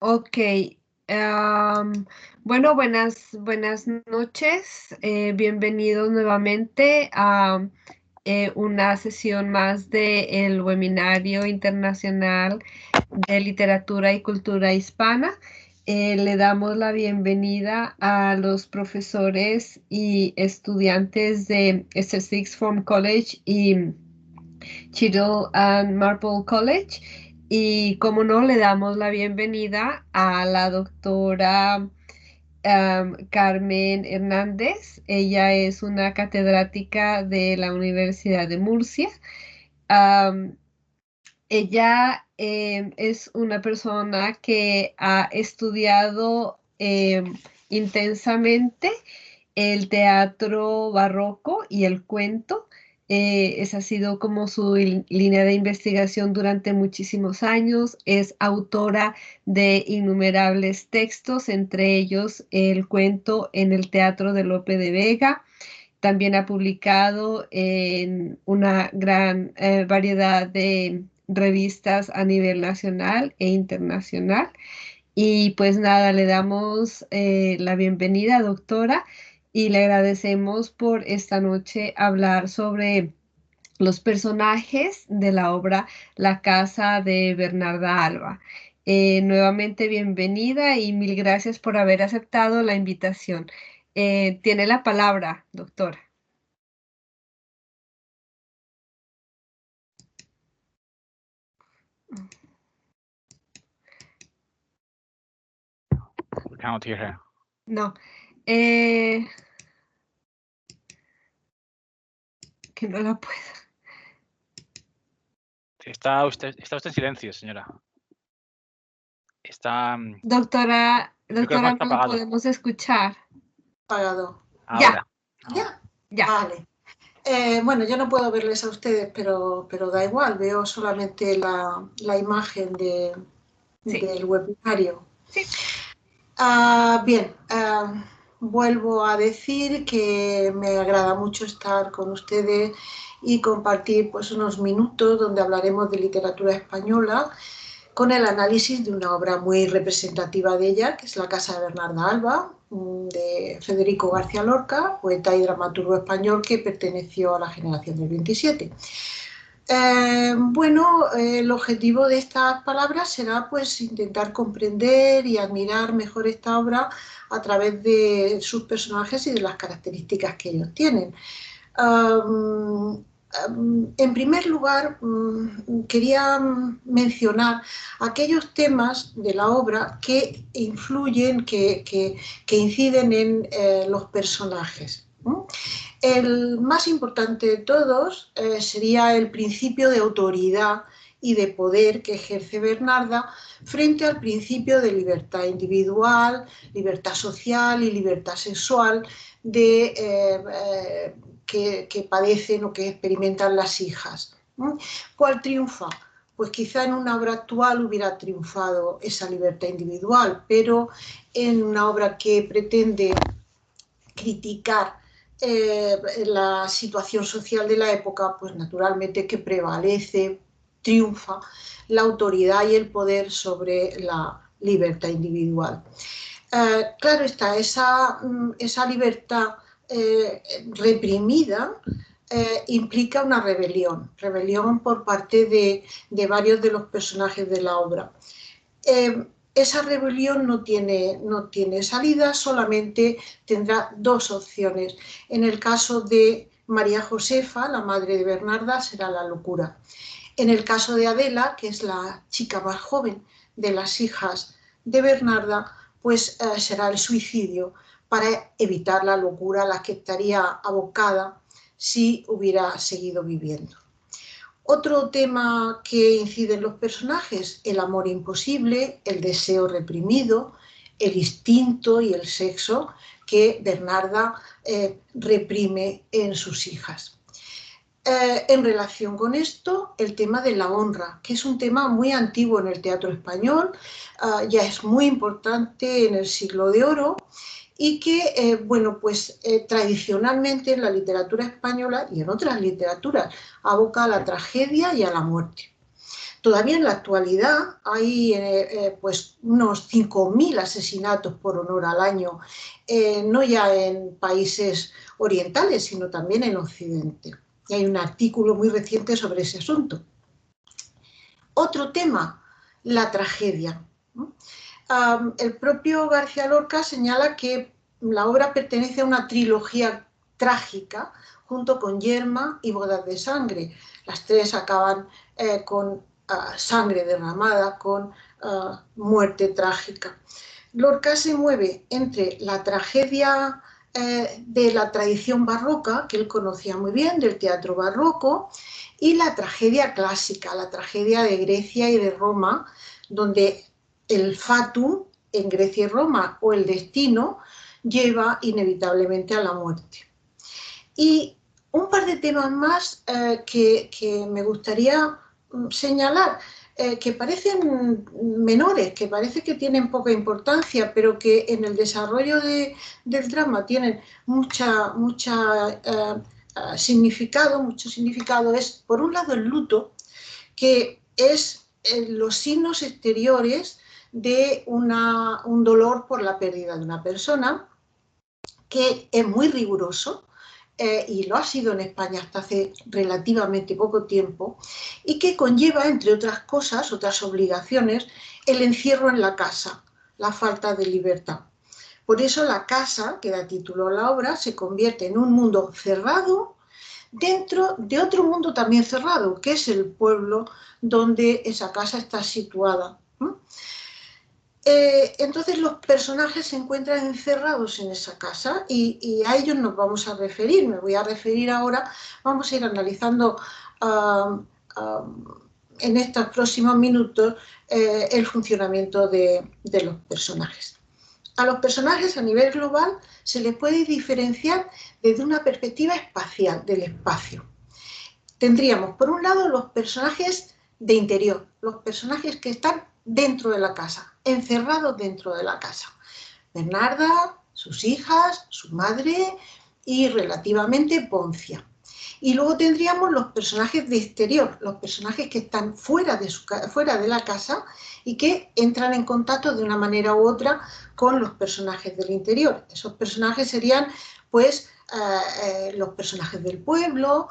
Ok. am, bueno, buenas noches. Bienvenidos nuevamente a una sesión más del Webinario Internacional de Literatura y Cultura Hispana. Le damos la bienvenida a los profesores y estudiantes de este Sixth Form College y Cheadle and Marple College. Y como no, le damos la bienvenida a la doctora Carmen Hernández. Ella es una catedrática de la Universidad de Murcia. Am, Ella es una persona que ha estudiado intensamente el teatro barroco y el cuento. Esa ha sido como su línea de investigación durante muchísimos años. Es autora de innumerables textos, entre ellos el cuento en el Teatro de Lope de Vega. También ha publicado en una gran variedad de revistas a nivel nacional e internacional. Y pues nada, le damos la bienvenida, doctora, y le agradecemos por esta noche hablar sobre los personajes de la obra La Casa de Bernarda Alba. Nuevamente bienvenida y mil gracias por haber aceptado la invitación. Tiene la palabra, doctora. We cannot hear her. No. Que no la puedo. Está usted en silencio, señora. Está. Doctora, micrófono está no la apagado. podemos escuchar. Apagado. Ahora. Ya. Vale. Bueno, yo no puedo verles a ustedes, pero da igual, veo solamente la imagen Sí. del webinario. Sí. Bien, vuelvo a decir que me agrada mucho estar con ustedes y compartir pues, unos minutos donde hablaremos de literatura española con el análisis de una obra muy representativa de ella, que es La Casa de Bernarda Alba, de Federico García Lorca, poeta y dramaturgo español que perteneció a la generación del 27. El objetivo de estas palabras será pues intentar comprender y admirar mejor esta obra a través de sus personajes y de las características que ellos tienen. En primer lugar, quería mencionar aquellos temas de la obra que influyen, que inciden en los personajes. El más importante de todos sería el principio de autoridad y de poder que ejerce Bernarda frente al principio de libertad individual, libertad social y libertad sexual que padecen o que experimentan las hijas. ¿Cuál triunfa? Pues quizá en una obra actual hubiera triunfado esa libertad individual, pero en una obra que pretende criticar la situación social de la época, pues naturalmente que prevalece, triunfa la autoridad y el poder sobre la libertad individual. Claro está, esa libertad reprimida implica una rebelión por parte de varios de los personajes de la obra. Esa rebelión no tiene salida, solamente tendrá dos opciones. En el caso de María Josefa, la madre de Bernarda, será la locura. En el caso de Adela, que es la chica más joven de las hijas de Bernarda, pues será el suicidio para evitar la locura a la que estaría abocada si hubiera seguido viviendo. Otro tema que incide en los personajes, el amor imposible, el deseo reprimido, el instinto y el sexo que Bernarda reprime en sus hijas. En relación con esto, el tema de la honra, que es un tema muy antiguo en el teatro español, ya es muy importante en el Siglo de Oro y que, tradicionalmente en la literatura española y en otras literaturas aboca a la tragedia y a la muerte. Todavía en la actualidad hay pues unos 5.000 asesinatos por honor al año, no ya en países orientales, sino también en Occidente. Y hay un artículo muy reciente sobre ese asunto. Otro tema, la tragedia. El propio García Lorca señala que la obra pertenece a una trilogía trágica junto con Yerma y Bodas de Sangre. Las tres acaban con sangre derramada, con muerte trágica. Lorca se mueve entre la tragedia de la tradición barroca, que él conocía muy bien, del teatro barroco, y la tragedia clásica, la tragedia de Grecia y de Roma, donde el fatum en Grecia y Roma o el destino lleva inevitablemente a la muerte. Y un par de temas más que me gustaría señalar, que parecen menores, que parece que tienen poca importancia, pero que en el desarrollo del drama tienen mucho significado, es por un lado el luto, que es los signos exteriores de un dolor por la pérdida de una persona, que es muy riguroso, y lo ha sido en España hasta hace relativamente poco tiempo, y que conlleva, entre otras cosas, otras obligaciones, el encierro en la casa, la falta de libertad. Por eso la casa, que da título a la obra, se convierte en un mundo cerrado dentro de otro mundo también cerrado, que es el pueblo donde esa casa está situada. Entonces los personajes se encuentran encerrados en esa casa y a ellos nos vamos a referir. Me voy a referir ahora, vamos a ir analizando en estos próximos minutos el funcionamiento de los personajes. A los personajes a nivel global se les puede diferenciar desde una perspectiva espacial, del espacio. Tendríamos, por un lado, los personajes de interior, los personajes que están dentro de la casa, encerrados dentro de la casa. Bernarda, sus hijas, su madre y relativamente Poncia. Y luego tendríamos los personajes de exterior, los personajes que están fuera de la casa y que entran en contacto de una manera u otra con los personajes del interior. Esos personajes serían, pues, los personajes del pueblo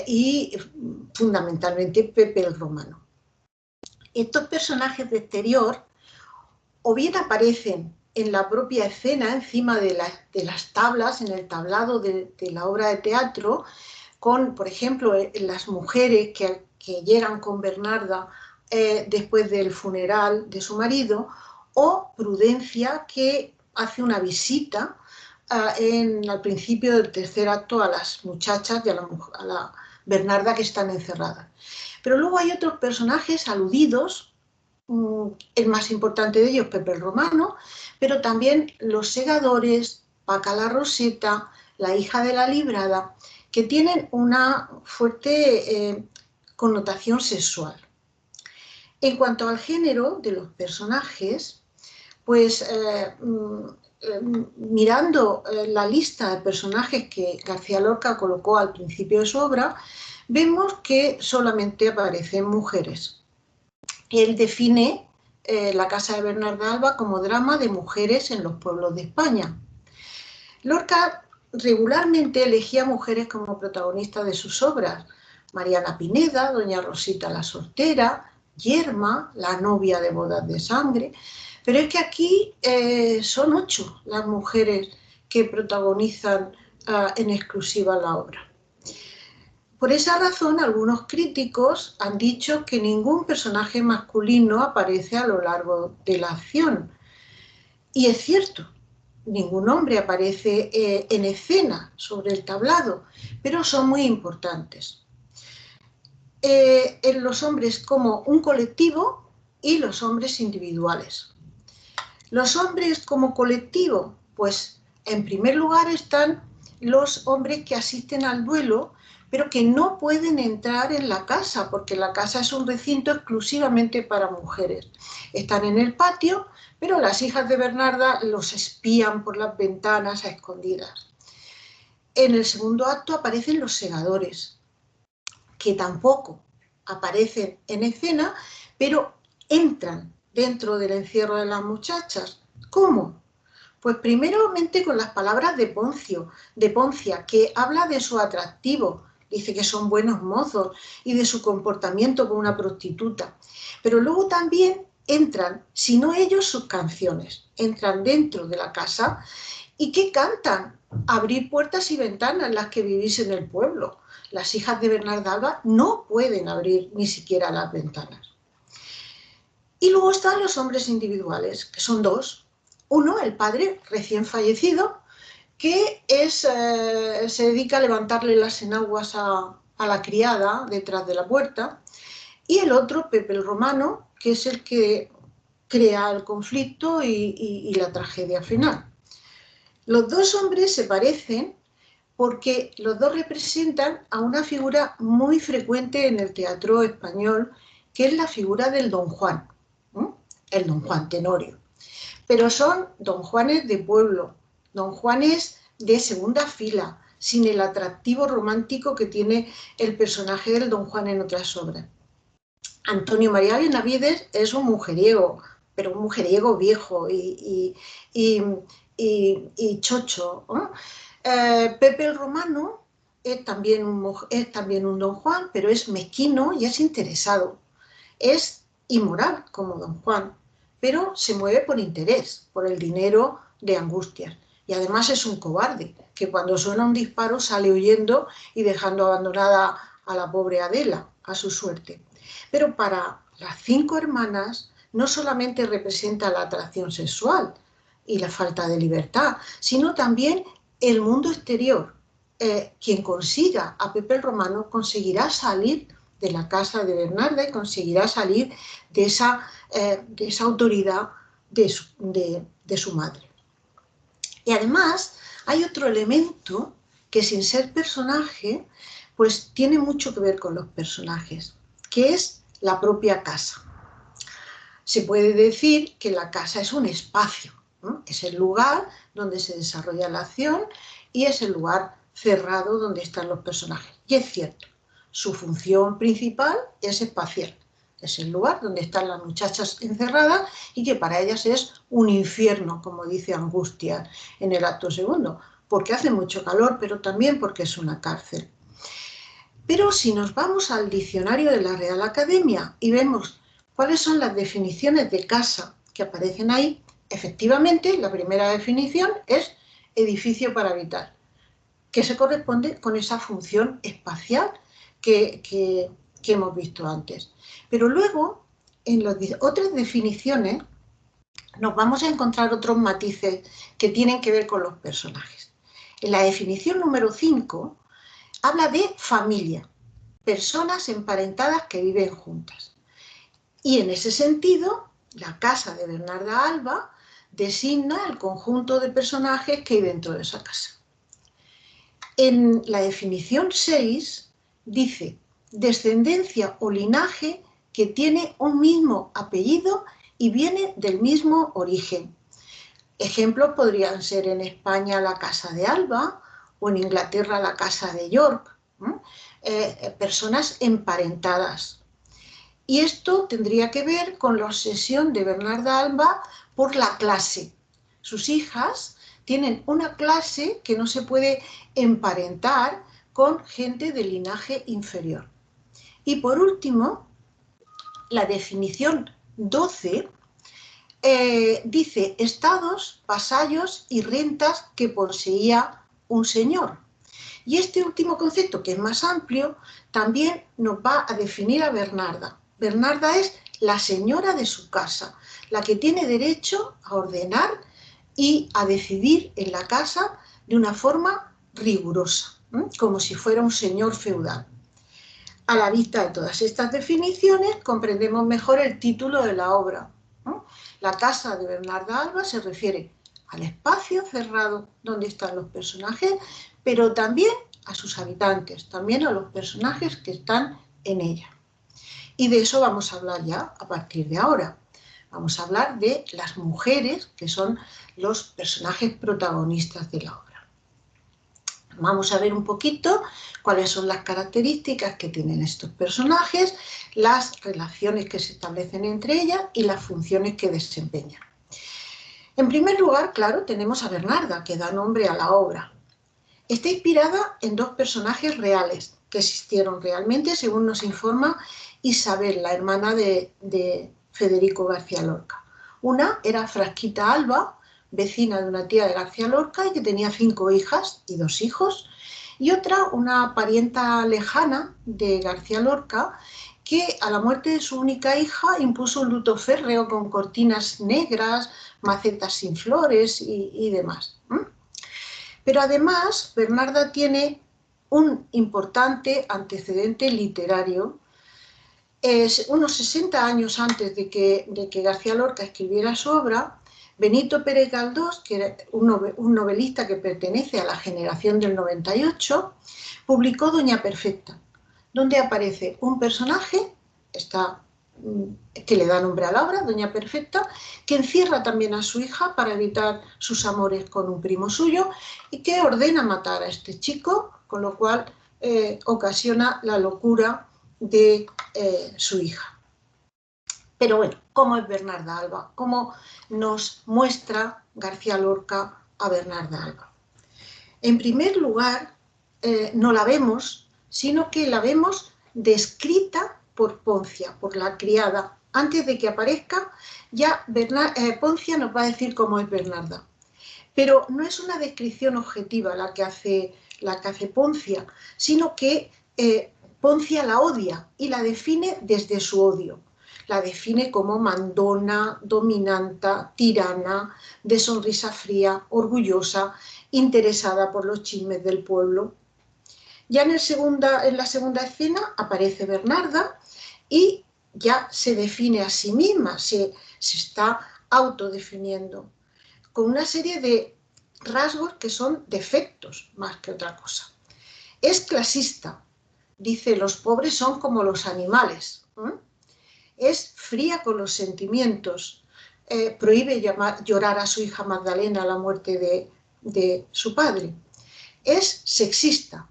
y fundamentalmente Pepe el Romano. Estos personajes de exterior o bien aparecen en la propia escena, encima de las tablas, en el tablado de la obra de teatro, con, por ejemplo, las mujeres que llegan con Bernarda después del funeral de su marido, o Prudencia, que hace una visita al principio del tercer acto a las muchachas y a la Bernarda que están encerradas. Pero luego hay otros personajes aludidos, el más importante de ellos, Pepe el Romano, pero también los segadores, Paca la Roseta, la hija de la librada, que tienen una fuerte connotación sexual. En cuanto al género de los personajes, pues mirando la lista de personajes que García Lorca colocó al principio de su obra, vemos que solamente aparecen mujeres. Él define La casa de Bernarda Alba como drama de mujeres en los pueblos de España. Lorca regularmente elegía mujeres como protagonistas de sus obras. Mariana Pineda, doña Rosita la Sortera, Yerma, la novia de Bodas de Sangre. Pero es que aquí son 8 las mujeres que protagonizan en exclusiva la obra. Por esa razón, algunos críticos han dicho que ningún personaje masculino aparece a lo largo de la acción. Y es cierto, ningún hombre aparece en escena sobre el tablado, pero son muy importantes. En los hombres como un colectivo y los hombres individuales. Los hombres como colectivo, pues en primer lugar están los hombres que asisten al duelo, pero que no pueden entrar en la casa, porque la casa es un recinto exclusivamente para mujeres. Están en el patio, pero las hijas de Bernarda los espían por las ventanas a escondidas. En el segundo acto aparecen los segadores, que tampoco aparecen en escena, pero entran dentro del encierro de las muchachas. ¿Cómo? Pues primeramente con las palabras de Poncia, que habla de su atractivo, dice que son buenos mozos y de su comportamiento con una prostituta. Pero luego también entran, si no ellos, sus canciones, entran dentro de la casa. ¿Y qué cantan? Abrir puertas y ventanas, las que vivís en el pueblo. Las hijas de Bernarda Alba no pueden abrir ni siquiera las ventanas. Y luego están los hombres individuales, que son dos. Uno, el padre recién fallecido, que se dedica a levantarle las enaguas a la criada detrás de la puerta. Y el otro, Pepe el Romano, que es el que crea el conflicto y la tragedia final. Los dos hombres se parecen porque los dos representan a una figura muy frecuente en el teatro español, que es la figura del Don Juan, el Don Juan Tenorio. Pero son Don Juanes de pueblo, Don Juanes de segunda fila, sin el atractivo romántico que tiene el personaje del Don Juan en otras obras. Antonio María Benavides es un mujeriego, pero un mujeriego viejo y chocho, ¿no? Pepe el Romano es también un Don Juan, pero es mezquino y es interesado. Es inmoral como Don Juan, pero se mueve por interés, por el dinero de Angustias. Y además es un cobarde, que cuando suena un disparo sale huyendo y dejando abandonada a la pobre Adela, a su suerte. Pero para las 5 hermanas no solamente representa la atracción sexual y la falta de libertad, sino también el mundo exterior. Quien consiga a Pepe el Romano conseguirá salir de la casa de Bernarda y conseguirá salir de esa autoridad de su madre. Y además hay otro elemento que, sin ser personaje, pues tiene mucho que ver con los personajes, que es la propia casa. Se puede decir que la casa es un espacio, ¿no? Es el lugar donde se desarrolla la acción y es el lugar cerrado donde están los personajes. Y es cierto, su función principal es espacial. Es el lugar donde están las muchachas encerradas y que para ellas es un infierno, como dice Angustia en el acto segundo, porque hace mucho calor, pero también porque es una cárcel. Pero si nos vamos al diccionario de la Real Academia y vemos cuáles son las definiciones de casa que aparecen ahí, efectivamente la primera definición es edificio para habitar, que se corresponde con esa función espacial que hemos visto antes. Pero luego, en las otras definiciones, nos vamos a encontrar otros matices que tienen que ver con los personajes. En la definición número 5 habla de familia, personas emparentadas que viven juntas. Y en ese sentido, la casa de Bernarda Alba designa el conjunto de personajes que hay dentro de esa casa. En la definición 6 dice descendencia o linaje que tiene un mismo apellido y viene del mismo origen. Ejemplos podrían ser en España la casa de Alba o en Inglaterra la casa de York, personas emparentadas. Y esto tendría que ver con la obsesión de Bernarda Alba por la clase. Sus hijas tienen una clase que no se puede emparentar con gente de linaje inferior. Y por último, la definición 12 dice estados, vasallos y rentas que poseía un señor. Y este último concepto, que es más amplio, también nos va a definir a Bernarda. Bernarda es la señora de su casa, la que tiene derecho a ordenar y a decidir en la casa de una forma rigurosa, como si fuera un señor feudal. A la vista de todas estas definiciones, comprendemos mejor el título de la obra. La casa de Bernarda Alba se refiere al espacio cerrado donde están los personajes, pero también a sus habitantes, también a los personajes que están en ella. Y de eso vamos a hablar ya a partir de ahora. Vamos a hablar de las mujeres, que son los personajes protagonistas de la obra. Vamos a ver un poquito cuáles son las características que tienen estos personajes, las relaciones que se establecen entre ellas y las funciones que desempeñan. En primer lugar, claro, tenemos a Bernarda, que da nombre a la obra. Está inspirada en dos personajes reales que existieron realmente, según nos informa Isabel, la hermana de Federico García Lorca. Una era Frasquita Alba, vecina de una tía de García Lorca y que tenía 5 hijas y 2 hijos, y otra, una parienta lejana de García Lorca, que a la muerte de su única hija impuso un luto férreo con cortinas negras, macetas sin flores y demás. Pero además, Bernarda tiene un importante antecedente literario. Unos 60 años antes de que García Lorca escribiera su obra, Benito Pérez Galdós, que era un novelista que pertenece a la generación del 98, publicó Doña Perfecta, donde aparece un personaje que le da nombre a la obra, Doña Perfecta, que encierra también a su hija para evitar sus amores con un primo suyo y que ordena matar a este chico, con lo cual ocasiona la locura de su hija. Pero bueno, ¿cómo es Bernarda Alba? ¿Cómo nos muestra García Lorca a Bernarda Alba? En primer lugar, no la vemos, sino que la vemos descrita por Poncia, por la criada. Antes de que aparezca, ya Poncia nos va a decir cómo es Bernarda. Pero no es una descripción objetiva la que hace Poncia, sino que Poncia la odia y la define desde su odio. La define como mandona, dominanta, tirana, de sonrisa fría, orgullosa, interesada por los chismes del pueblo. Ya en la segunda escena aparece Bernarda y ya se define a sí misma, se está autodefiniendo, con una serie de rasgos que son defectos más que otra cosa. Es clasista, dice, los pobres son como los animales. Es fría con los sentimientos, prohíbe llorar a su hija Magdalena a la muerte de su padre. Es sexista.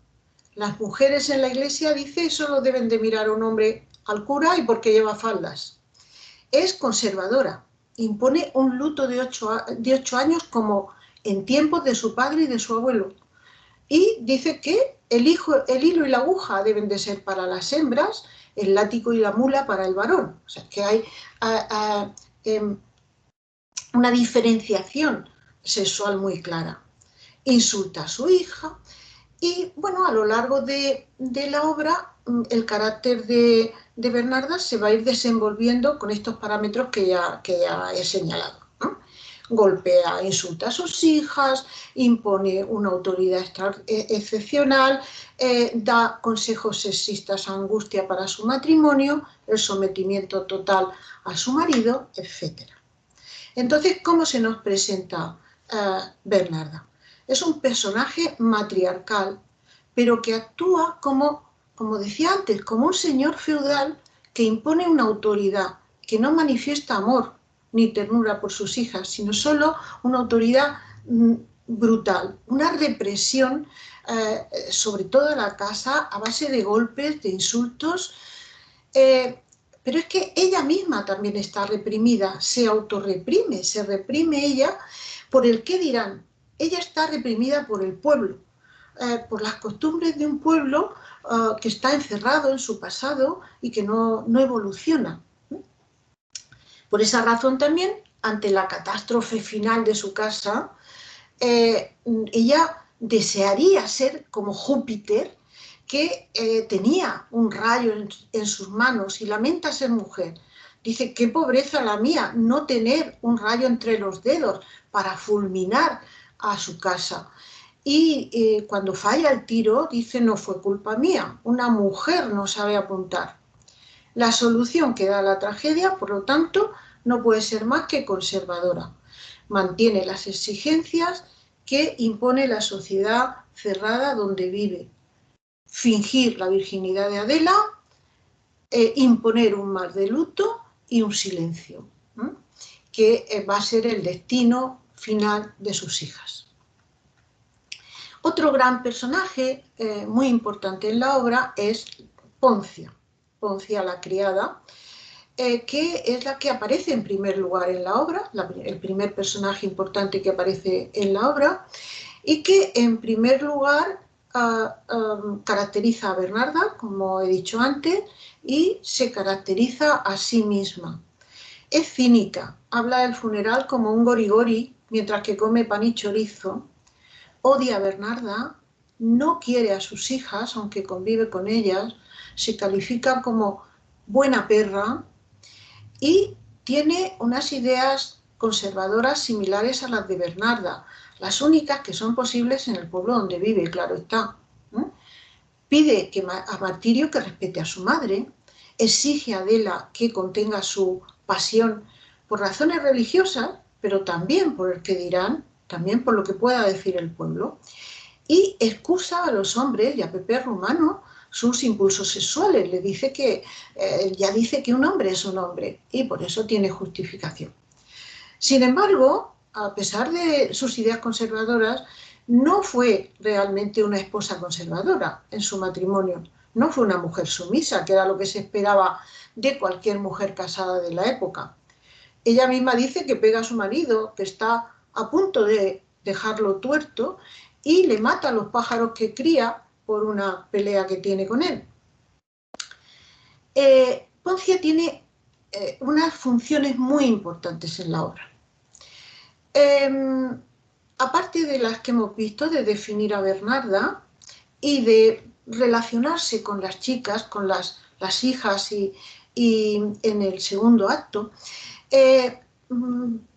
Las mujeres en la iglesia, dice, solo deben de mirar a un hombre al cura y porque lleva faldas. Es conservadora. Impone un luto de 8 años como en tiempos de su padre y de su abuelo. Y dice que el hilo y la aguja deben de ser para las hembras, el látigo y la mula para el varón. O sea, que hay una diferenciación sexual muy clara. Insulta a su hija y, bueno, a lo largo de la obra el carácter de Bernarda se va a ir desenvolviendo con estos parámetros que ya he señalado. Golpea, insulta a sus hijas, impone una autoridad excepcional, da consejos sexistas a Angustia para su matrimonio, el sometimiento total a su marido, etc. Entonces, ¿cómo se nos presenta Bernarda? Es un personaje matriarcal, pero que actúa como decía antes, como un señor feudal que impone una autoridad, que no manifiesta amor ni ternura por sus hijas, sino solo una autoridad brutal, una represión sobre toda la casa a base de golpes, de insultos, pero es que ella misma también está reprimida, se autorreprime, se reprime ella por el qué dirán. Ella está reprimida por el pueblo, por las costumbres de un pueblo que está encerrado en su pasado y que no evoluciona. Por esa razón también, ante la catástrofe final de su casa, ella desearía ser como Júpiter, que tenía un rayo en sus manos y lamenta ser mujer. Dice, qué pobreza la mía, no tener un rayo entre los dedos para fulminar a su casa. Y cuando falla el tiro, dice, no fue culpa mía, una mujer no sabe apuntar. La solución que da la tragedia, por lo tanto, no puede ser más que conservadora. Mantiene las exigencias que impone la sociedad cerrada donde vive. Fingir la virginidad de Adela, imponer un mar de luto y un silencio, que va a ser el destino final de sus hijas. Otro gran personaje muy importante en la obra es Poncia, Poncia la criada, que es la que aparece en primer lugar en la obra, el primer personaje importante que aparece en la obra, y que en primer lugar caracteriza a Bernarda, como he dicho antes, y se caracteriza a sí misma. Es cínica, habla del funeral como un gorigori mientras que come pan y chorizo, odia a Bernarda, no quiere a sus hijas, aunque convive con ellas, se califica como buena perra y tiene unas ideas conservadoras similares a las de Bernarda, las únicas que son posibles en el pueblo donde vive, claro está. Pide a Martirio que respete a su madre, exige a Adela que contenga su pasión por razones religiosas, pero también por el que dirán, también por lo que pueda decir el pueblo, y excusa a los hombres y a Pepe Romano sus impulsos sexuales. Le dice que ya dice que un hombre es un hombre y por eso tiene justificación. Sin embargo, a pesar de sus ideas conservadoras, no fue realmente una esposa conservadora en su matrimonio. No fue una mujer sumisa, que era lo que se esperaba de cualquier mujer casada de la época. Ella misma dice que pega a su marido, que está a punto de dejarlo tuerto, y le mata a los pájaros que cría por una pelea que tiene con él. Poncia tiene unas funciones muy importantes en la obra. Aparte de las que hemos visto, de definir a Bernarda y de relacionarse con las chicas, con las hijas y en el segundo acto,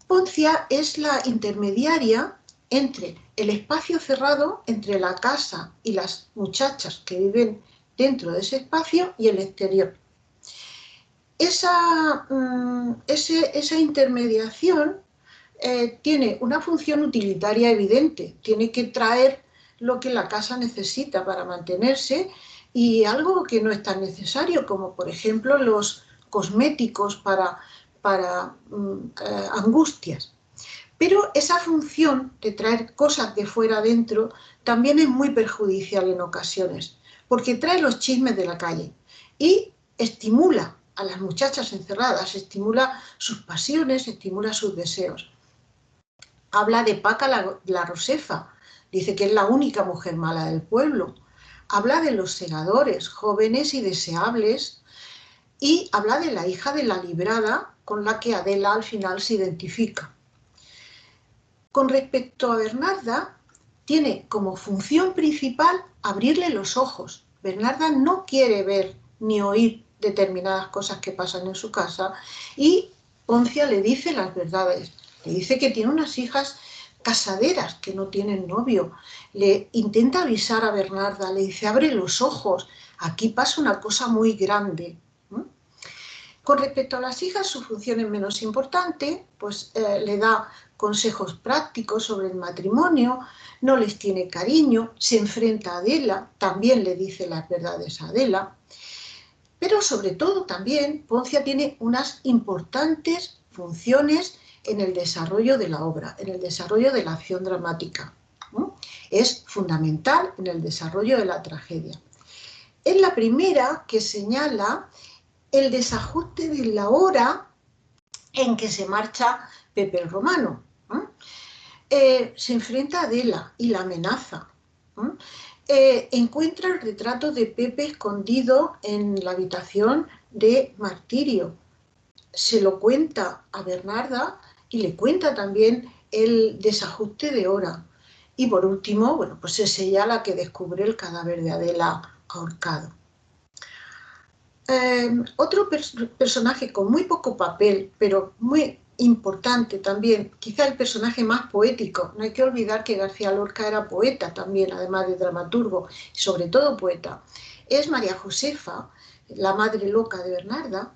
Poncia es la intermediaria entre el espacio cerrado, entre la casa y las muchachas que viven dentro de ese espacio y el exterior. Esa intermediación tiene una función utilitaria evidente, tiene que traer lo que la casa necesita para mantenerse y algo que no es tan necesario, como por ejemplo los cosméticos para angustias. Pero esa función de traer cosas de fuera adentro también es muy perjudicial en ocasiones, porque trae los chismes de la calle y estimula a las muchachas encerradas, estimula sus pasiones, estimula sus deseos. Habla de Paca la Rosefa, dice que es la única mujer mala del pueblo. Habla de los segadores, jóvenes y deseables, y habla de la hija de la librada, con la que Adela al final se identifica. Con respecto a Bernarda, tiene como función principal abrirle los ojos. Bernarda no quiere ver ni oír determinadas cosas que pasan en su casa y Poncia le dice las verdades. Le dice que tiene unas hijas casaderas que no tienen novio. Le intenta avisar a Bernarda, le dice, abre los ojos, aquí pasa una cosa muy grande. Con respecto a las hijas, su función es menos importante, pues le da consejos prácticos sobre el matrimonio, no les tiene cariño, se enfrenta a Adela, también le dice las verdades a Adela, pero sobre todo también Poncia tiene unas importantes funciones en el desarrollo de la obra, en el desarrollo de la acción dramática. Es fundamental en el desarrollo de la tragedia. Es la primera que señala el desajuste de la hora en que se marcha Pepe el Romano. Se enfrenta a Adela y la amenaza. Encuentra el retrato de Pepe escondido en la habitación de Martirio. Se lo cuenta a Bernarda y le cuenta también el desajuste de hora. Y por último, bueno, pues es ella la que descubre el cadáver de Adela ahorcado. Otro personaje con muy poco papel, pero muy importante también, quizá el personaje más poético, no hay que olvidar que García Lorca era poeta también, además de dramaturgo, y sobre todo poeta, es María Josefa, la madre loca de Bernarda,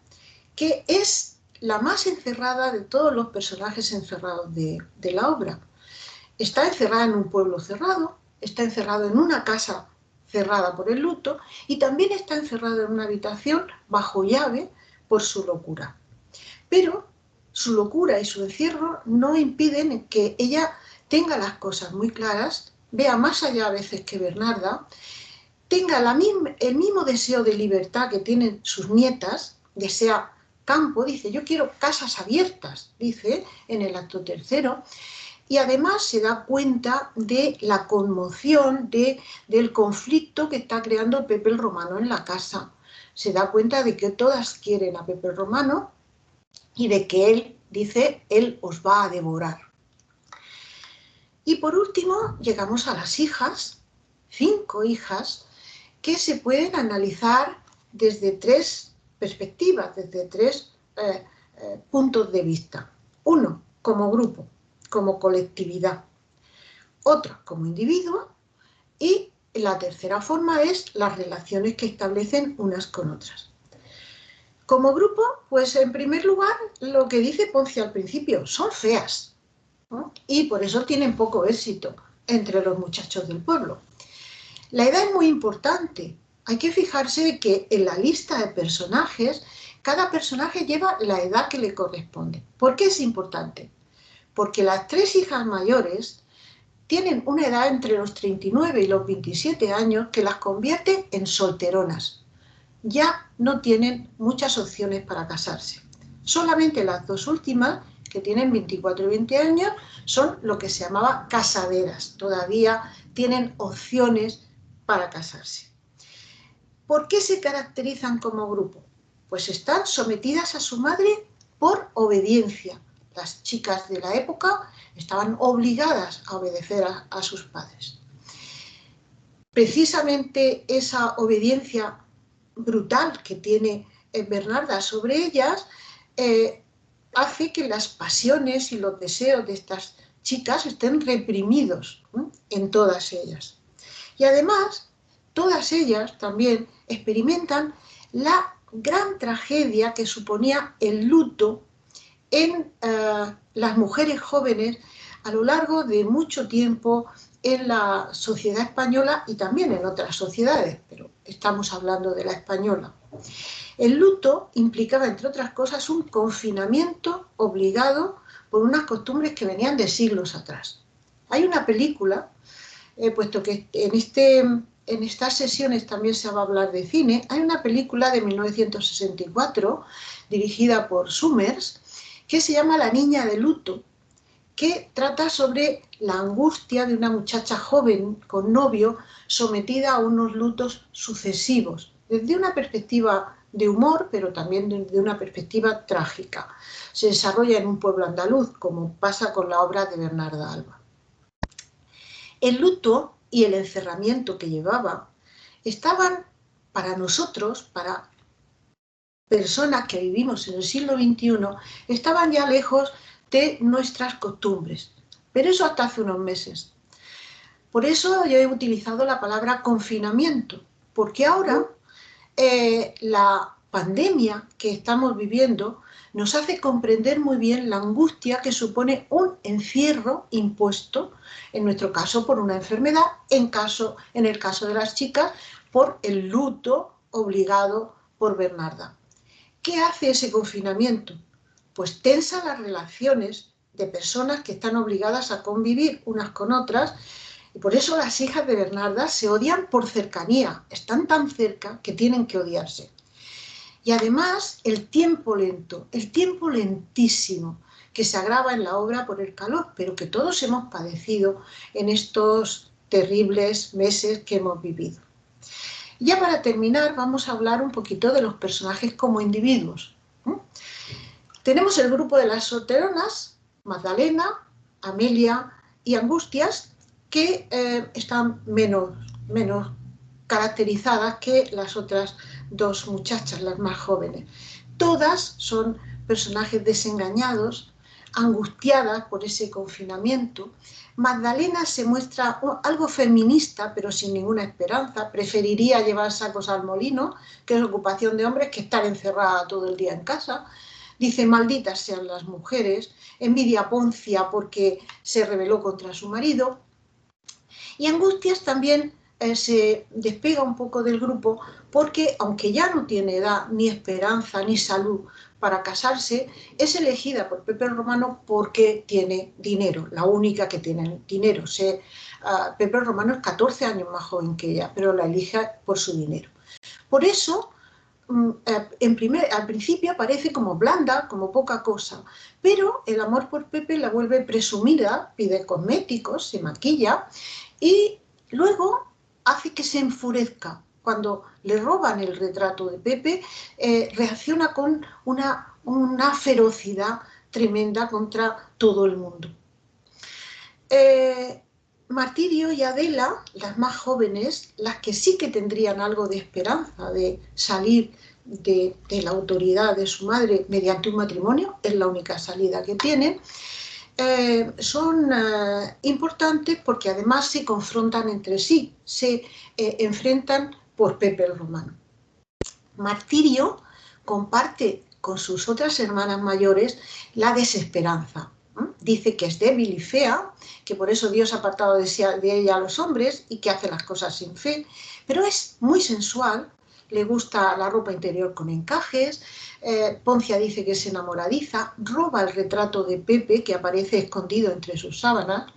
que es la más encerrada de todos los personajes encerrados de la obra. Está encerrada en un pueblo cerrado, está encerrado en una casa cerrada por el luto y también está encerrado en una habitación bajo llave por su locura. Pero su locura y su encierro no impiden que ella tenga las cosas muy claras vea más allá a veces que Bernarda, tenga el mismo deseo de libertad que tienen sus nietas, desea campo, dice, yo quiero casas abiertas, dice en el acto tercero, y además se da cuenta de la conmoción, del conflicto que está creando Pepe el Romano en la casa. Se da cuenta de que todas quieren a Pepe el Romano y de que él, dice, él os va a devorar. Y por último, llegamos a las hijas, 5 hijas, que se pueden analizar desde 3 perspectivas, desde 3 puntos de vista. Uno, como grupo, como colectividad. Otro, como individuo. Y la tercera forma es las relaciones que establecen unas con otras. Como grupo, pues en primer lugar, lo que dice Ponce al principio, son feas, ¿no? Y por eso tienen poco éxito entre los muchachos del pueblo. La edad es muy importante. Hay que fijarse que en la lista de personajes, cada personaje lleva la edad que le corresponde. ¿Por qué es importante? Porque las 3 hijas mayores tienen una edad entre los 39 y los 27 años que las convierte en solteronas. Ya no tienen muchas opciones para casarse. Solamente las 2 últimas, que tienen 24 y 20 años, son lo que se llamaba casaderas. Todavía tienen opciones para casarse. ¿Por qué se caracterizan como grupo? Pues están sometidas a su madre por obediencia. Las chicas de la época estaban obligadas a obedecer a sus padres. Precisamente esa obediencia brutal que tiene Bernarda sobre ellas hace que las pasiones y los deseos de estas chicas estén reprimidos en todas ellas. Y además, todas ellas también experimentan la gran tragedia que suponía el luto en las mujeres jóvenes a lo largo de mucho tiempo en la sociedad española y también en otras sociedades, pero estamos hablando de la española. El luto implicaba, entre otras cosas, un confinamiento obligado por unas costumbres que venían de siglos atrás. Hay una película, puesto que en estas sesiones también se va a hablar de cine, hay una película de 1964 dirigida por Summers que se llama La niña de luto, que trata sobre la angustia de una muchacha joven con novio sometida a unos lutos sucesivos, desde una perspectiva de humor, pero también desde una perspectiva trágica. Se desarrolla en un pueblo andaluz, como pasa con la obra de Bernarda Alba. El luto y el encerramiento que llevaba estaban para nosotros, para personas que vivimos en el siglo XXI, estaban ya lejos de nuestras costumbres, pero eso hasta hace unos meses. Por eso yo he utilizado la palabra confinamiento, porque ahora la pandemia que estamos viviendo nos hace comprender muy bien la angustia que supone un encierro impuesto, en nuestro caso por una enfermedad, en el caso de las chicas por el luto obligado por Bernarda. ¿Qué hace ese confinamiento? Pues tensa las relaciones de personas que están obligadas a convivir unas con otras, y por eso las hijas de Bernarda se odian por cercanía, están tan cerca que tienen que odiarse. Y además el tiempo lento, el tiempo lentísimo, que se agrava en la obra por el calor, pero que todos hemos padecido en estos terribles meses que hemos vivido. Ya para terminar vamos a hablar un poquito de los personajes como individuos. Tenemos el grupo de las solteronas, Magdalena, Amelia y Angustias, que están menos caracterizadas que las otras 2 muchachas, las más jóvenes. Todas son personajes desengañados, angustiadas por ese confinamiento. Magdalena se muestra algo feminista, pero sin ninguna esperanza. Preferiría llevar sacos al molino, que es ocupación de hombres, que estar encerrada todo el día en casa. Dice, malditas sean las mujeres, envidia a Poncia porque se rebeló contra su marido. Y Angustias también se despega un poco del grupo porque, aunque ya no tiene edad, ni esperanza, ni salud para casarse, es elegida por Pepe el Romano porque tiene dinero, la única que tiene dinero. Pepe el Romano es 14 años más joven que ella, pero la elige por su dinero. Por eso, al principio parece como blanda, como poca cosa, pero el amor por Pepe la vuelve presumida, pide cosméticos, se maquilla y luego hace que se enfurezca. Cuando le roban el retrato de Pepe, reacciona con una ferocidad tremenda contra todo el mundo. Martirio y Adela, las más jóvenes, las que sí que tendrían algo de esperanza de salir de la autoridad de su madre mediante un matrimonio, es la única salida que tienen, son importantes porque además se confrontan entre sí, se enfrentan por Pepe el Romano. Martirio comparte con sus otras hermanas mayores la desesperanza. Dice que es débil y fea, que por eso Dios ha apartado de ella a los hombres y que hace las cosas sin fe, pero es muy sensual, le gusta la ropa interior con encajes, Poncia dice que es enamoradiza, roba el retrato de Pepe que aparece escondido entre sus sábanas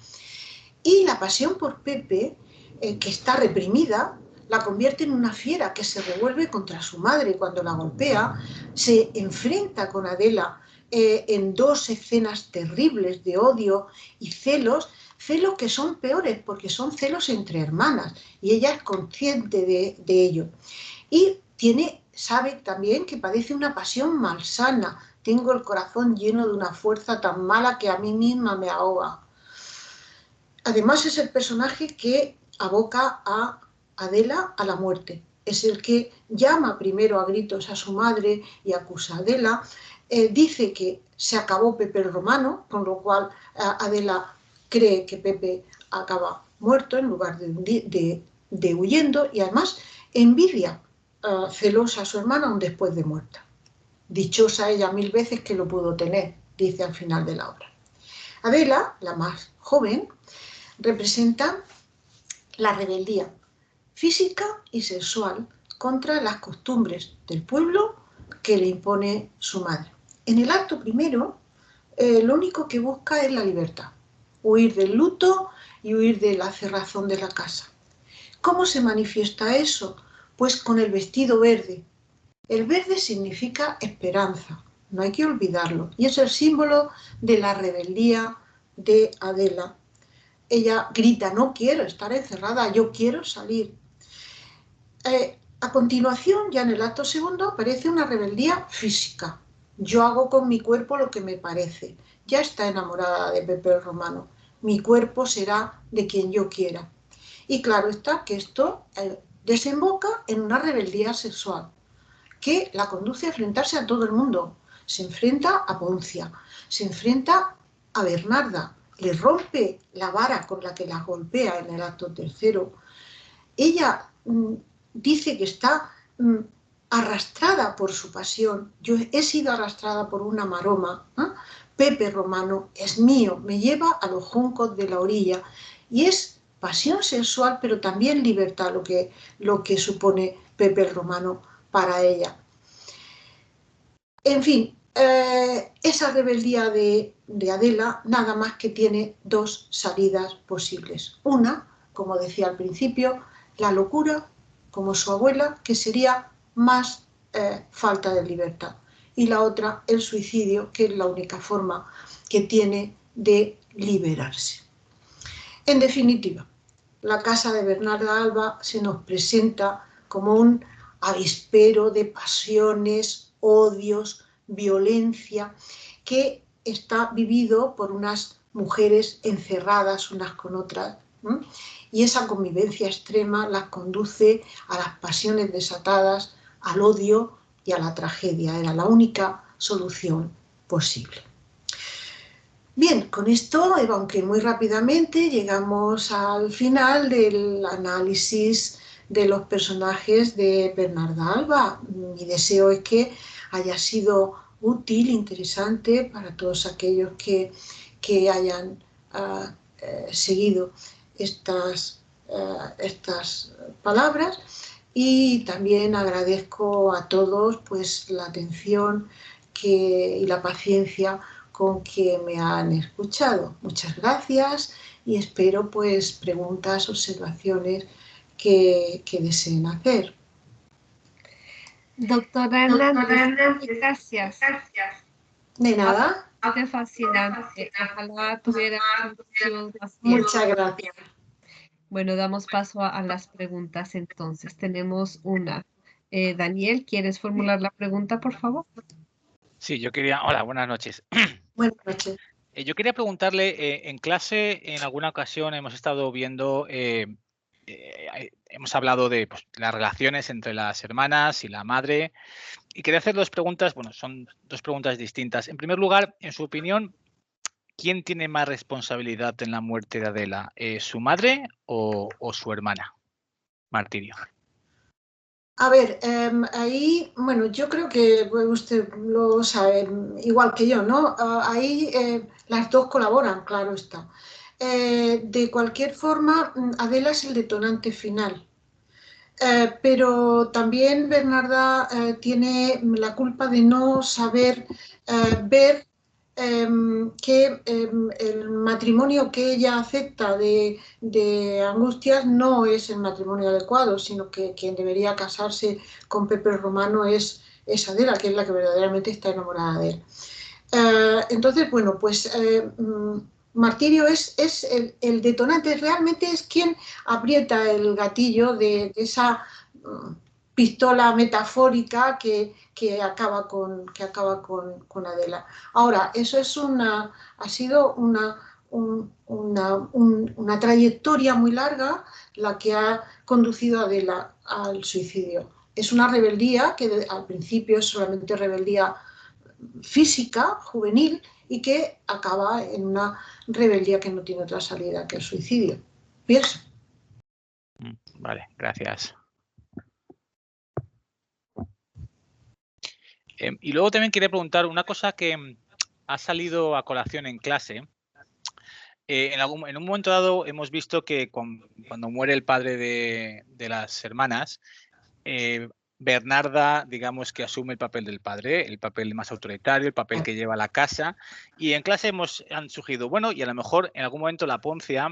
y la pasión por Pepe, que está reprimida, la convierte en una fiera que se revuelve contra su madre cuando la golpea, se enfrenta con Adela en dos escenas terribles de odio y celos que son peores porque son celos entre hermanas y ella es consciente de ello. Y sabe también que padece una pasión malsana. Tengo el corazón lleno de una fuerza tan mala que a mí misma me ahoga. Además es el personaje que aboca a Adela a la muerte. Es el que llama primero a gritos a su madre y acusa a Adela. Dice que se acabó Pepe el Romano, con lo cual Adela cree que Pepe acaba muerto en lugar de huyendo y además envidia celosa a su hermana aún después de muerta. Dichosa ella 1000 veces que lo pudo tener, dice al final de la obra. Adela, la más joven, representa la rebeldía física y sexual contra las costumbres del pueblo que le impone su madre. En el acto primero, lo único que busca es la libertad, huir del luto y huir de la cerrazón de la casa. ¿Cómo se manifiesta eso? Pues con el vestido verde. El verde significa esperanza, no hay que olvidarlo, y es el símbolo de la rebeldía de Adela. Ella grita, no quiero estar encerrada, yo quiero salir. A continuación, ya en el acto segundo, aparece una rebeldía física. Yo hago con mi cuerpo lo que me parece. Ya está enamorada de Pepe el Romano. Mi cuerpo será de quien yo quiera. Y claro está que esto desemboca en una rebeldía sexual que la conduce a enfrentarse a todo el mundo. Se enfrenta a Poncia, se enfrenta a Bernarda, le rompe la vara con la que la golpea en el acto tercero. Ella dice que está arrastrada por su pasión. Yo he sido arrastrada por una maroma. Pepe Romano es mío, me lleva a los juncos de la orilla. Y es pasión sexual, pero también libertad lo que supone Pepe el Romano para ella. En fin, esa rebeldía de Adela nada más que tiene dos salidas posibles. Una, como decía al principio, la locura, como su abuela, que sería más falta de libertad. Y la otra, el suicidio, que es la única forma que tiene de liberarse. En definitiva, la casa de Bernarda Alba se nos presenta como un avispero de pasiones, odios, violencia, que está vivido por unas mujeres encerradas unas con otras, y esa convivencia extrema las conduce a las pasiones desatadas, al odio y a la tragedia. Era la única solución posible. Bien, con esto, aunque muy rápidamente, llegamos al final del análisis de los personajes de Bernarda Alba. Mi deseo es que haya sido útil, interesante para todos aquellos que hayan seguido estas estas palabras, y también agradezco a todos pues la atención y la paciencia con que me han escuchado. Muchas gracias y espero pues preguntas, observaciones que deseen hacer. Doctora Hernández, gracias. De nada. Bastante fascinante. Ojalá tuviera más tiempo. Muchas gracias. Bueno, damos paso a las preguntas entonces. Tenemos una. Daniel, ¿quieres formular la pregunta, por favor? Sí, yo quería... Hola, buenas noches. Buenas noches. Yo quería preguntarle, en clase, en alguna ocasión hemos estado viendo, hemos hablado de pues, las relaciones entre las hermanas y la madre, y quería hacer dos preguntas, bueno, son dos preguntas distintas. En primer lugar, en su opinión, ¿quién tiene más responsabilidad en la muerte de Adela? ¿Su madre o su hermana? Martirio. A ver, ahí, bueno, yo creo que usted lo sabe igual que yo, ¿no? Ahí las dos colaboran, claro está. De cualquier forma, Adela es el detonante final. Pero también Bernarda tiene la culpa de no saber ver que el matrimonio que ella acepta de Angustias no es el matrimonio adecuado, sino que quien debería casarse con Pepe Romano es Adela, que es la que verdaderamente está enamorada de él. Entonces, bueno, pues Martirio es el detonante, realmente es quien aprieta el gatillo de esa pistola metafórica que acaba con Adela. Ahora, eso es ha sido una trayectoria muy larga la que ha conducido a Adela al suicidio. Es una rebeldía que al principio es solamente rebeldía física, juvenil, y que acaba en una rebeldía que no tiene otra salida que el suicidio. ¿Pienso? Vale, gracias. Y luego también quería preguntar una cosa que ha salido a colación en clase. En un momento dado hemos visto que cuando muere el padre de las hermanas, Bernarda, digamos que asume el papel del padre, el papel más autoritario, el papel que lleva a la casa. Y en clase han surgido, bueno, y a lo mejor en algún momento la Poncia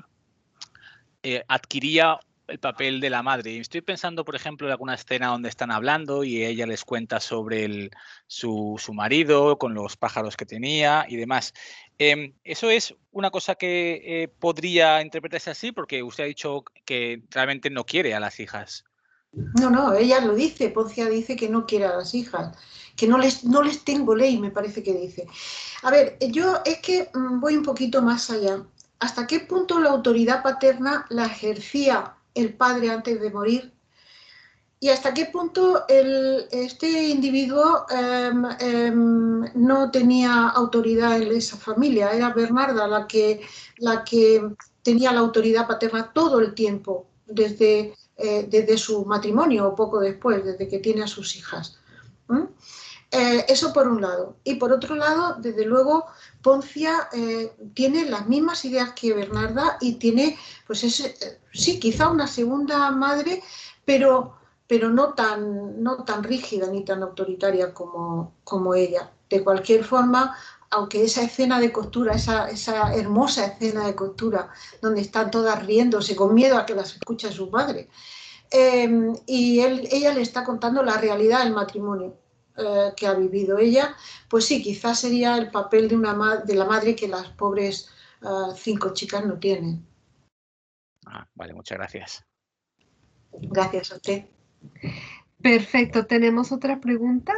adquiría el papel de la madre. Y estoy pensando, por ejemplo, en alguna escena donde están hablando y ella les cuenta sobre su marido, con los pájaros que tenía y demás. ¿Eso es una cosa que podría interpretarse así? Porque usted ha dicho que realmente no quiere a las hijas. No, ella lo dice, Poncia dice que no quiere a las hijas, que no les tengo ley, me parece que dice. A ver, yo es que voy un poquito más allá. ¿Hasta qué punto la autoridad paterna la ejercía el padre antes de morir? ¿Y hasta qué punto este individuo no tenía autoridad en esa familia? Era Bernarda la que tenía la autoridad paterna todo el tiempo, desde su matrimonio o poco después, desde que tiene a sus hijas. Eso por un lado. Y por otro lado, desde luego, Poncia tiene las mismas ideas que Bernarda y tiene, pues sí, quizá una segunda madre, pero no tan rígida ni tan autoritaria como ella. De cualquier forma, aunque esa escena de costura, esa hermosa escena de costura, donde están todas riéndose con miedo a que las escuche su padre, y ella le está contando la realidad del matrimonio que ha vivido ella, pues sí, quizás sería el papel de la madre que las pobres 5 chicas no tienen. Vale, muchas gracias. Gracias a usted. Perfecto, ¿tenemos otra pregunta?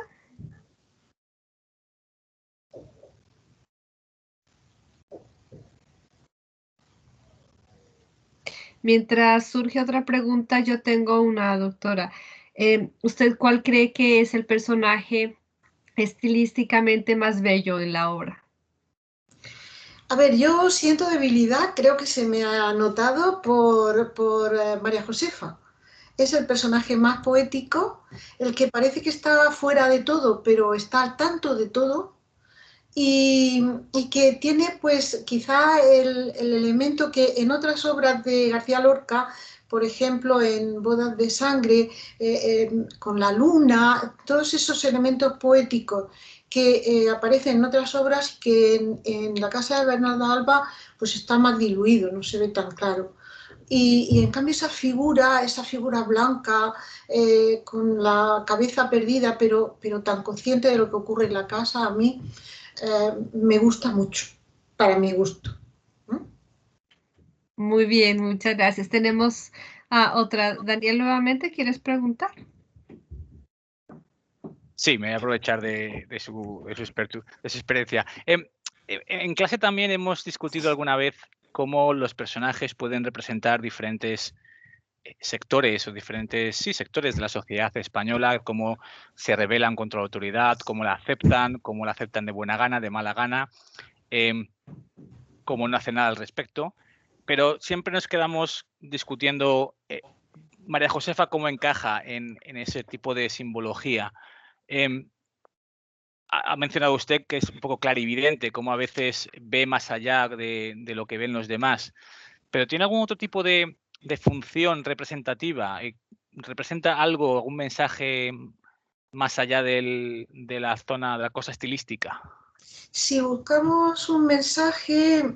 Mientras surge otra pregunta, yo tengo una, doctora. ¿Usted cuál cree que es el personaje estilísticamente más bello en la obra? A ver, yo siento debilidad, creo que se me ha notado por María Josefa. Es el personaje más poético, el que parece que está fuera de todo, pero está al tanto de todo, y que tiene pues quizá el elemento que en otras obras de García Lorca por ejemplo, en Bodas de Sangre, con la luna, todos esos elementos poéticos que aparecen en otras obras que en la casa de Bernarda Alba pues está más diluido, no se ve tan claro. Y en cambio esa figura blanca, con la cabeza perdida, pero tan consciente de lo que ocurre en la casa, a mí me gusta mucho, para mi gusto. Muy bien, muchas gracias. Tenemos a otra. Daniel, nuevamente, ¿quieres preguntar? Sí, me voy a aprovechar de su experiencia. En clase también hemos discutido alguna vez cómo los personajes pueden representar diferentes sectores o diferentes sectores de la sociedad española, cómo se rebelan contra la autoridad, cómo la aceptan de buena gana, de mala gana, cómo no hacen nada al respecto. Pero siempre nos quedamos discutiendo María Josefa cómo encaja en ese tipo de simbología. Ha mencionado usted que es un poco clarividente, cómo a veces ve más allá de lo que ven los demás, pero ¿tiene algún otro tipo de función representativa? ¿Representa algo, algún mensaje más allá de la zona, de la cosa estilística? Si buscamos un mensaje,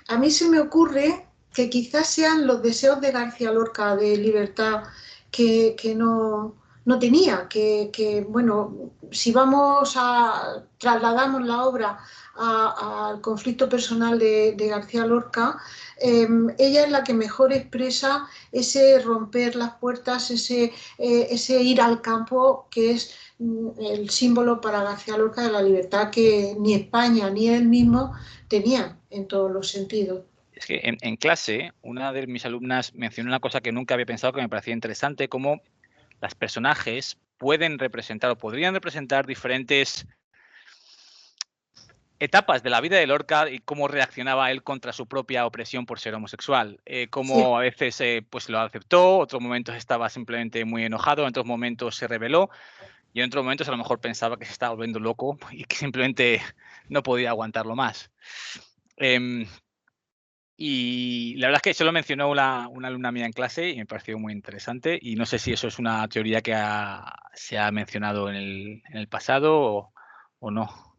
a mí se me ocurre que quizás sean los deseos de García Lorca de libertad que no tenía, que, bueno, si trasladamos la obra al conflicto personal de García Lorca, ella es la que mejor expresa ese romper las puertas, ese ir al campo, que es el símbolo para García Lorca de la libertad que ni España ni él mismo tenían en todos los sentidos. Es que en clase, una de mis alumnas mencionó una cosa que nunca había pensado, que me parecía interesante, cómo las personajes pueden representar o podrían representar diferentes etapas de la vida de Lorca y cómo reaccionaba él contra su propia opresión por ser homosexual. Cómo Sí. a veces pues lo aceptó, otros momentos estaba simplemente muy enojado, en otros momentos se rebeló y en otros momentos a lo mejor pensaba que se estaba volviendo loco y que simplemente no podía aguantarlo más. Y la verdad es que eso lo mencionó una alumna mía en clase y me pareció muy interesante. Y no sé si eso es una teoría que se ha mencionado en el pasado o no.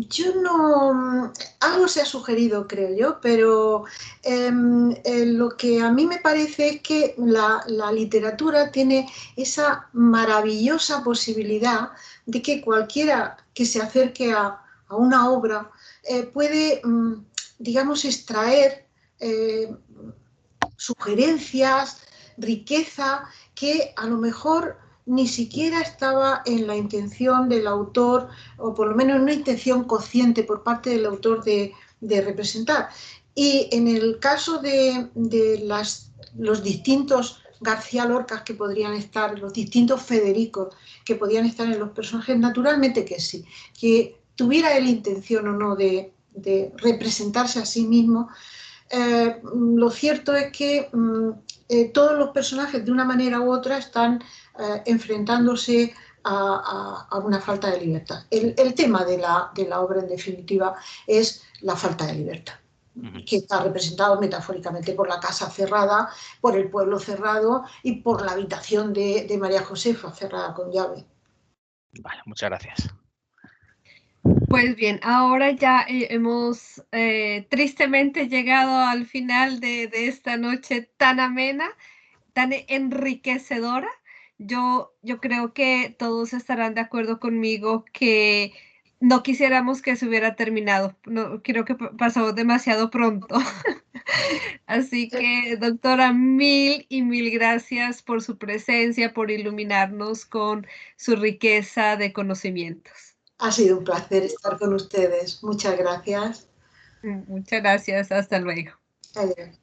Yo no, algo se ha sugerido, creo yo, pero lo que a mí me parece es que la literatura tiene esa maravillosa posibilidad de que cualquiera que se acerque a una obra puede, digamos, extraer sugerencias, riqueza que a lo mejor ni siquiera estaba en la intención del autor, o por lo menos en una intención consciente por parte del autor de representar. Y en el caso de los distintos García Lorcas que podrían estar, los distintos Federicos que podían estar en los personajes, naturalmente que sí, que tuviera él intención o no de representarse a sí mismo. Lo cierto es que todos los personajes de una manera u otra están enfrentándose a una falta de libertad. El tema de la obra, en definitiva, es la falta de libertad, que está representado metafóricamente por la casa cerrada, por el pueblo cerrado y por la habitación de María Josefa cerrada con llave. Vale, muchas gracias. Pues bien, ahora ya hemos tristemente llegado al final de esta noche tan amena, tan enriquecedora. Yo creo que todos estarán de acuerdo conmigo que no quisiéramos que se hubiera terminado. No, creo que pasó demasiado pronto. Así que, doctora, mil y mil gracias por su presencia, por iluminarnos con su riqueza de conocimientos. Ha sido un placer estar con ustedes. Muchas gracias. Muchas gracias. Hasta luego. Adiós.